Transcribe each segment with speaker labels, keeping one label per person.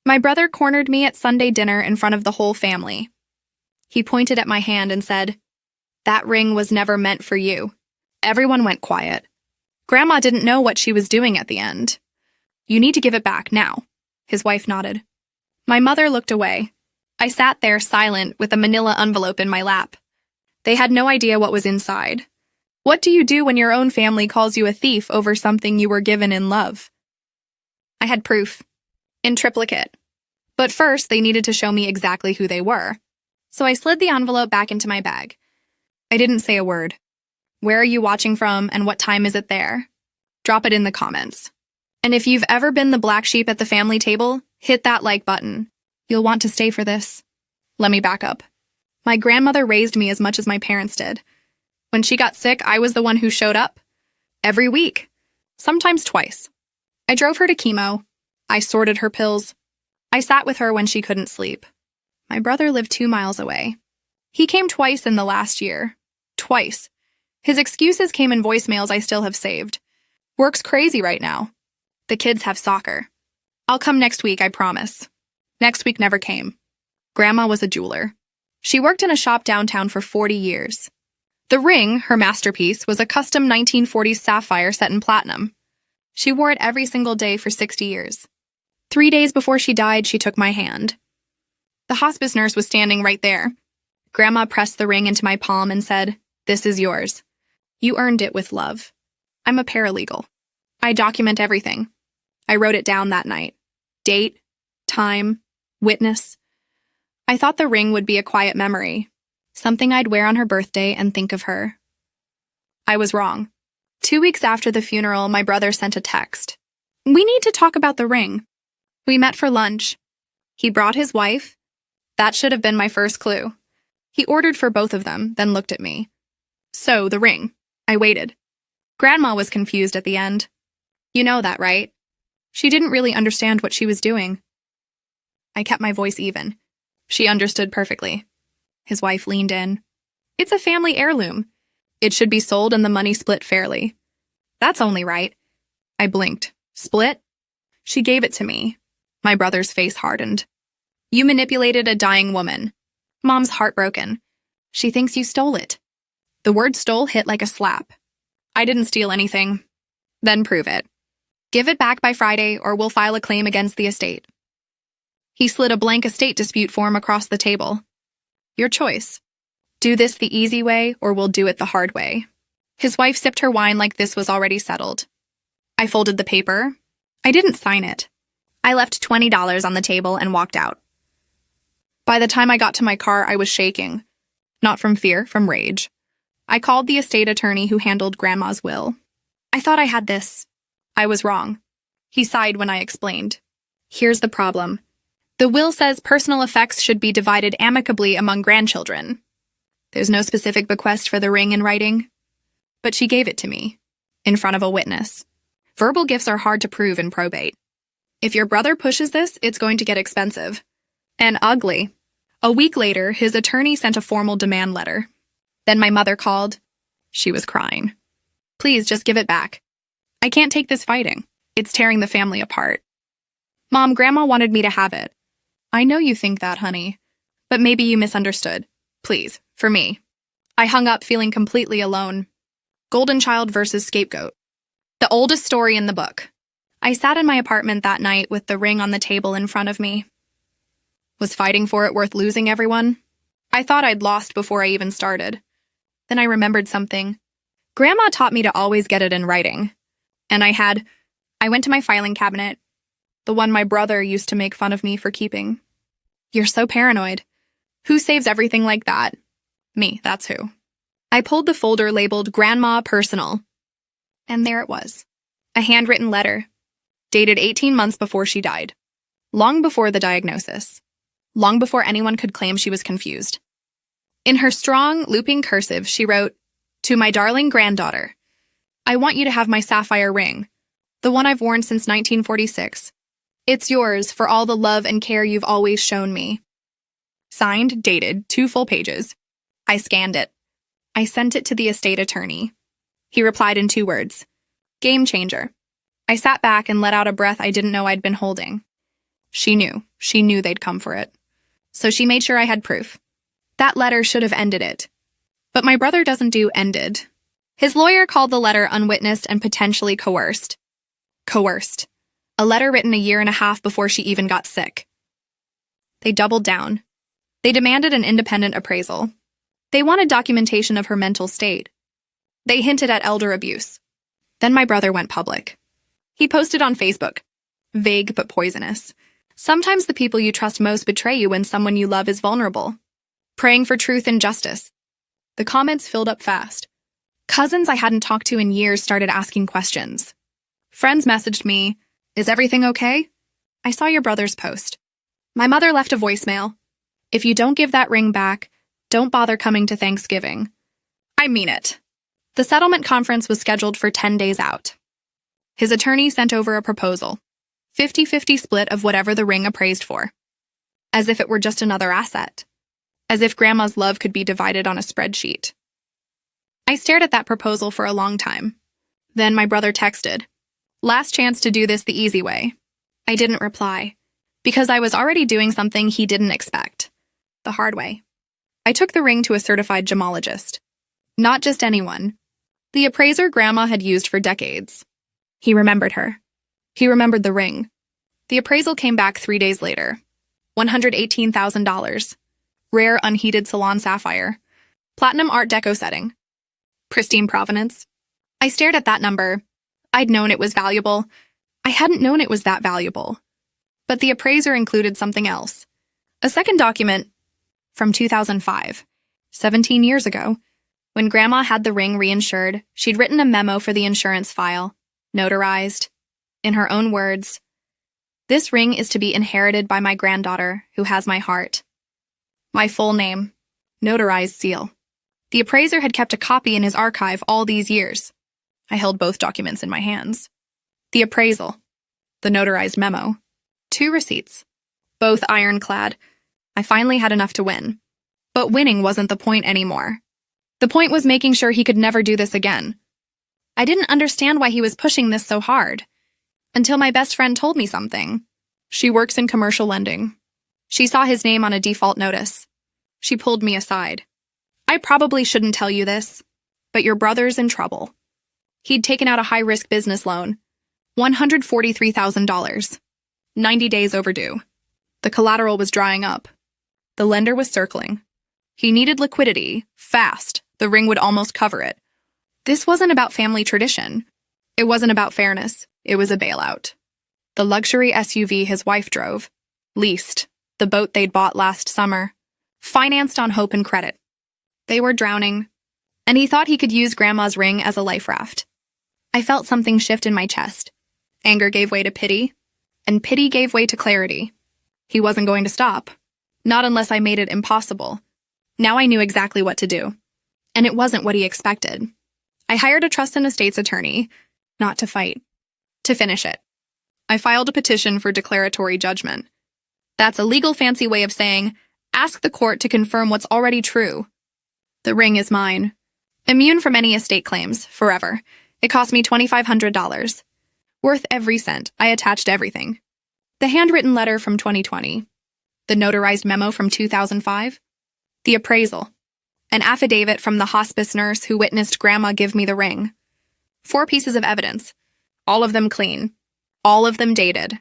Speaker 1: My brother cornered me at Sunday dinner in front of the whole family. He pointed at my hand and said, "That ring was never meant for you." Everyone went quiet. Grandma didn't know what she was doing at the end. "You need to give it back now." His wife nodded. My mother looked away. I sat there silent with a manila envelope in my lap. They had no idea what was inside. What do you do when your own family calls you a thief over something you were given in love? I had proof. In triplicate. But first, they needed to show me exactly who they were. So I slid the envelope back into my bag. I didn't say a word. Where are you watching from and what time is it there? Drop it in the comments. And if you've ever been the black sheep at the family table, hit that like button. You'll want to stay for this. Let me back up. My grandmother raised me as much as my parents did. When she got sick, I was the one who showed up. Every week. Sometimes twice. I drove her to chemo. I sorted her pills. I sat with her when she couldn't sleep. My brother lived 2 miles away. He came twice in the last year. Twice. His excuses came in voicemails I still have saved. Work's crazy right now. The kids have soccer. I'll come next week, I promise. Next week never came. Grandma was a jeweler. She worked in a shop downtown for 40 years. The ring, her masterpiece, was a custom 1940s sapphire set in platinum. She wore it every single day for 60 years. 3 days before she died, she took my hand. The hospice nurse was standing right there. Grandma pressed the ring into my palm and said, "This is yours. You earned it with love." I'm a paralegal. I document everything. I wrote it down that night. Date, time, witness. I thought the ring would be a quiet memory, something I'd wear on her birthday and think of her. I was wrong. 2 weeks after the funeral, my brother sent a text. "We need to talk about the ring." We met for lunch. He brought his wife. That should have been my first clue. He ordered for both of them, then looked at me. "So, the ring." I waited. Grandma was confused at the end. "You know that, right?" She didn't really understand what she was doing. I kept my voice even. She understood perfectly. His wife leaned in. "It's a family heirloom. It should be sold and the money split fairly." "That's only right." I blinked. "Split?" She gave it to me. My brother's face hardened. "You manipulated a dying woman. Mom's heartbroken. She thinks you stole it." The word stole hit like a slap. I didn't steal anything. Then prove it. Give it back by Friday or we'll file a claim against the estate. He slid a blank estate dispute form across the table. Your choice. Do this the easy way or we'll do it the hard way. His wife sipped her wine like this was already settled. I folded the paper. I didn't sign it. I left $20 on the table and walked out. By the time I got to my car, I was shaking. Not from fear, from rage. I called the estate attorney who handled Grandma's will. "I thought I had this." I was wrong. He sighed when I explained. "Here's the problem. The will says personal effects should be divided amicably among grandchildren. There's no specific bequest for the ring in writing. But she gave it to me, in front of a witness. Verbal gifts are hard to prove in probate. If your brother pushes this, it's going to get expensive. And ugly." A week later, his attorney sent a formal demand letter. Then my mother called. She was crying. "Please, just give it back. I can't take this fighting. It's tearing the family apart." "Mom, Grandma wanted me to have it." "I know you think that, honey. But maybe you misunderstood. Please, for me." I hung up feeling completely alone. Golden child versus scapegoat. The oldest story in the book. I sat in my apartment that night with the ring on the table in front of me. Was fighting for it worth losing, everyone? I thought I'd lost before I even started. Then I remembered something. Grandma taught me to always get it in writing. And I went to my filing cabinet, the one my brother used to make fun of me for keeping. "You're so paranoid. Who saves everything like that?" Me, that's who. I pulled the folder labeled Grandma Personal. And there it was. A handwritten letter, dated 18 months before she died. Long before the diagnosis. Long before anyone could claim she was confused. In her strong, looping cursive, she wrote, "To my darling granddaughter, I want you to have my sapphire ring, the one I've worn since 1946. It's yours for all the love and care you've always shown me." Signed, dated, 2 full pages. I scanned it. I sent it to the estate attorney. He replied in 2 words. Game changer. I sat back and let out a breath I didn't know I'd been holding. She knew. She knew they'd come for it. So she made sure I had proof. That letter should have ended it. But my brother doesn't do ended. His lawyer called the letter unwitnessed and potentially coerced. Coerced. A letter written a year and a half before she even got sick. They doubled down. They demanded an independent appraisal. They wanted documentation of her mental state. They hinted at elder abuse. Then my brother went public. He posted on Facebook. Vague but poisonous. Sometimes the people you trust most betray you when someone you love is vulnerable. Praying for truth and justice. The comments filled up fast. Cousins I hadn't talked to in years started asking questions. Friends messaged me, "Is everything okay? I saw your brother's post." My mother left a voicemail. "If you don't give that ring back, don't bother coming to Thanksgiving." I mean it. The settlement conference was scheduled for 10 days out. His attorney sent over a proposal. 50-50 split of whatever the ring appraised for. As if it were just another asset. As if Grandma's love could be divided on a spreadsheet. I stared at that proposal for a long time. Then my brother texted. Last chance to do this the easy way. I didn't reply. Because I was already doing something he didn't expect. The hard way. I took the ring to a certified gemologist. Not just anyone. The appraiser Grandma had used for decades. He remembered her. He remembered the ring. The appraisal came back 3 days later. $118,000. Rare unheated salon sapphire. Platinum Art Deco setting. Pristine provenance. I stared at that number. I'd known it was valuable. I hadn't known it was that valuable. But the appraiser included something else. A second document from 2005, 17 years ago. When Grandma had the ring reinsured, she'd written a memo for the insurance file, notarized. In her own words, "This ring is to be inherited by my granddaughter, who has my heart." My full name, notarized seal. The appraiser had kept a copy in his archive all these years. I held both documents in my hands. The appraisal, the notarized memo, 2 receipts, both ironclad. I finally had enough to win. But winning wasn't the point anymore. The point was making sure he could never do this again. I didn't understand why he was pushing this so hard. Until my best friend told me something. She works in commercial lending. She saw his name on a default notice. She pulled me aside. "I probably shouldn't tell you this, but your brother's in trouble." He'd taken out a high-risk business loan, $143,000, 90 days overdue. The collateral was drying up. The lender was circling. He needed liquidity, fast. The ring would almost cover it. This wasn't about family tradition. It wasn't about fairness. It was a bailout. The luxury SUV his wife drove, leased, the boat they'd bought last summer, financed on hope and credit. They were drowning, and he thought he could use Grandma's ring as a life raft. I felt something shift in my chest. Anger gave way to pity, and pity gave way to clarity. He wasn't going to stop. Not unless I made it impossible. Now I knew exactly what to do. And it wasn't what he expected. I hired a trust and estates attorney, not to fight, to finish it. I filed a petition for declaratory judgment. That's a legal fancy way of saying, ask the court to confirm what's already true. The ring is mine. Immune from any estate claims, forever. It cost me $2,500. Worth every cent. I attached everything. The handwritten letter from 2020. The notarized memo from 2005. The appraisal. An affidavit from the hospice nurse who witnessed Grandma give me the ring. 4 pieces of evidence. All of them clean. All of them dated.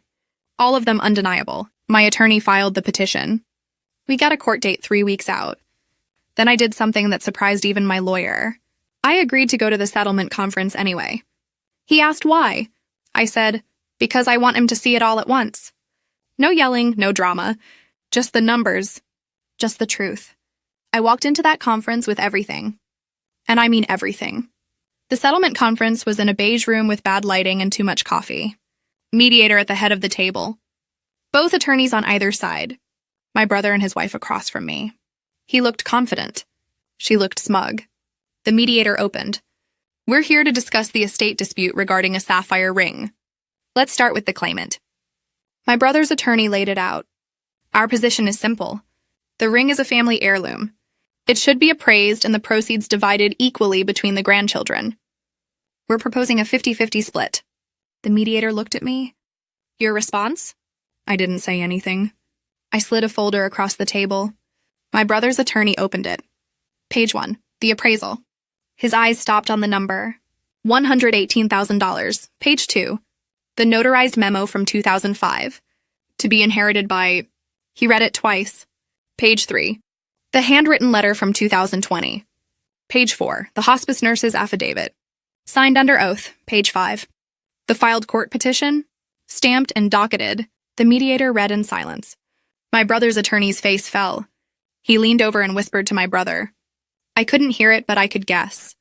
Speaker 1: All of them undeniable. My attorney filed the petition. We got a court date 3 weeks out. Then I did something that surprised even my lawyer. I agreed to go to the settlement conference anyway. He asked why. I said, because I want him to see it all at once. No yelling, no drama. Just the numbers. Just the truth. I walked into that conference with everything. And I mean everything. The settlement conference was in a beige room with bad lighting and too much coffee. Mediator at the head of the table. Both attorneys on either side. My brother and his wife across from me. He looked confident. She looked smug. The mediator opened. We're here to discuss the estate dispute regarding a sapphire ring. Let's start with the claimant. My brother's attorney laid it out. Our position is simple. The ring is a family heirloom. It should be appraised and the proceeds divided equally between the grandchildren. We're proposing a 50-50 split. The mediator looked at me. Your response? I didn't say anything. I slid a folder across the table. My brother's attorney opened it. Page 1, the appraisal. His eyes stopped on the number. $118,000. Page 2, the notarized memo from 2005. To be inherited by... He read it twice. Page 3, the handwritten letter from 2020. Page 4, the hospice nurse's affidavit. Signed under oath. Page 5. The filed court petition. Stamped and docketed. The mediator read in silence. My brother's attorney's face fell. He leaned over and whispered to my brother. I couldn't hear it, but I could guess.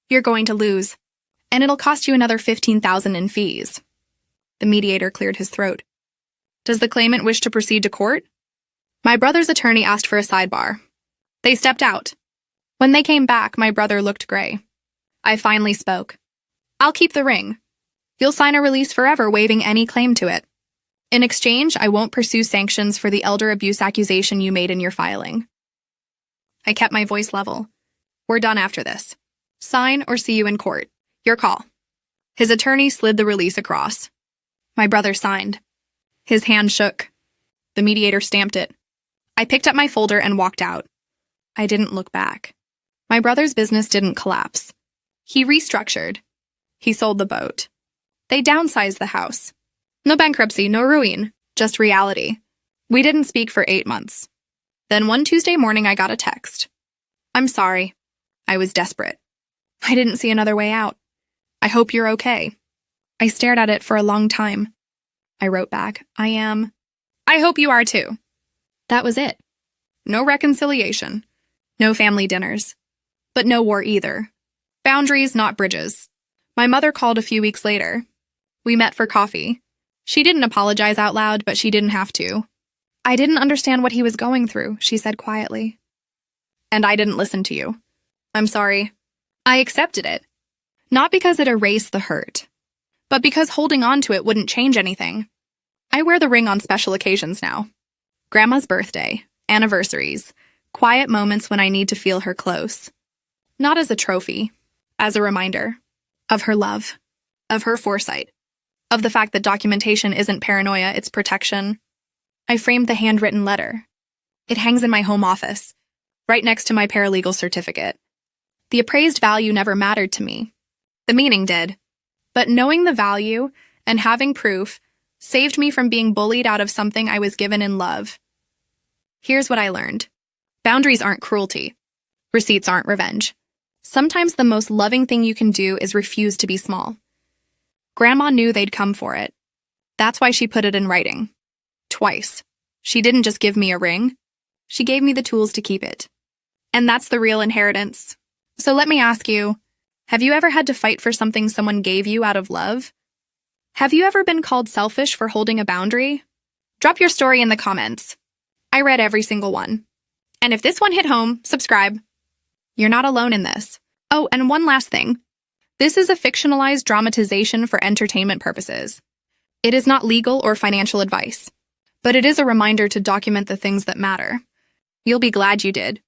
Speaker 1: You're going to lose. And it'll cost you another $15,000 in fees. The mediator cleared his throat. Does the claimant wish to proceed to court? My brother's attorney asked for a sidebar. They stepped out. When they came back, my brother looked gray. I finally spoke. I'll keep the ring. You'll sign a release forever waiving any claim to it. In exchange, I won't pursue sanctions for the elder abuse accusation you made in your filing. I kept my voice level. We're done after this. Sign or see you in court. Your call. His attorney slid the release across. My brother signed. His hand shook. The mediator stamped it. I picked up my folder and walked out. I didn't look back. My brother's business didn't collapse. He restructured. He sold the boat. They downsized the house. No bankruptcy, no ruin, just reality. We didn't speak for 8 months. Then one Tuesday morning I got a text. I'm sorry. I was desperate. I didn't see another way out. I hope you're okay. I stared at it for a long time. I wrote back, I am. I hope you are too. That was it. No reconciliation. No family dinners. But no war either. Boundaries, not bridges. My mother called a few weeks later. We met for coffee. She didn't apologize out loud, but she didn't have to. I didn't understand what he was going through, she said quietly. And I didn't listen to you. I'm sorry. I accepted it. Not because it erased the hurt, but because holding on to it wouldn't change anything. I wear the ring on special occasions now. Grandma's birthday, anniversaries, quiet moments when I need to feel her close. Not as a trophy, as a reminder of her love, of her foresight, of the fact that documentation isn't paranoia, it's protection. I framed the handwritten letter. It hangs in my home office, right next to my paralegal certificate. The appraised value never mattered to me. The meaning did. But knowing the value and having proof saved me from being bullied out of something I was given in love. Here's what I learned. Boundaries aren't cruelty. Receipts aren't revenge. Sometimes the most loving thing you can do is refuse to be small. Grandma knew they'd come for it. That's why she put it in writing. Twice. She didn't just give me a ring. She gave me the tools to keep it. And that's the real inheritance. So let me ask you, have you ever had to fight for something someone gave you out of love? Have you ever been called selfish for holding a boundary? Drop your story in the comments. I read every single one. And if this one hit home, subscribe. You're not alone in this. Oh, and one last thing. This is a fictionalized dramatization for entertainment purposes. It is not legal or financial advice, but it is a reminder to document the things that matter. You'll be glad you did.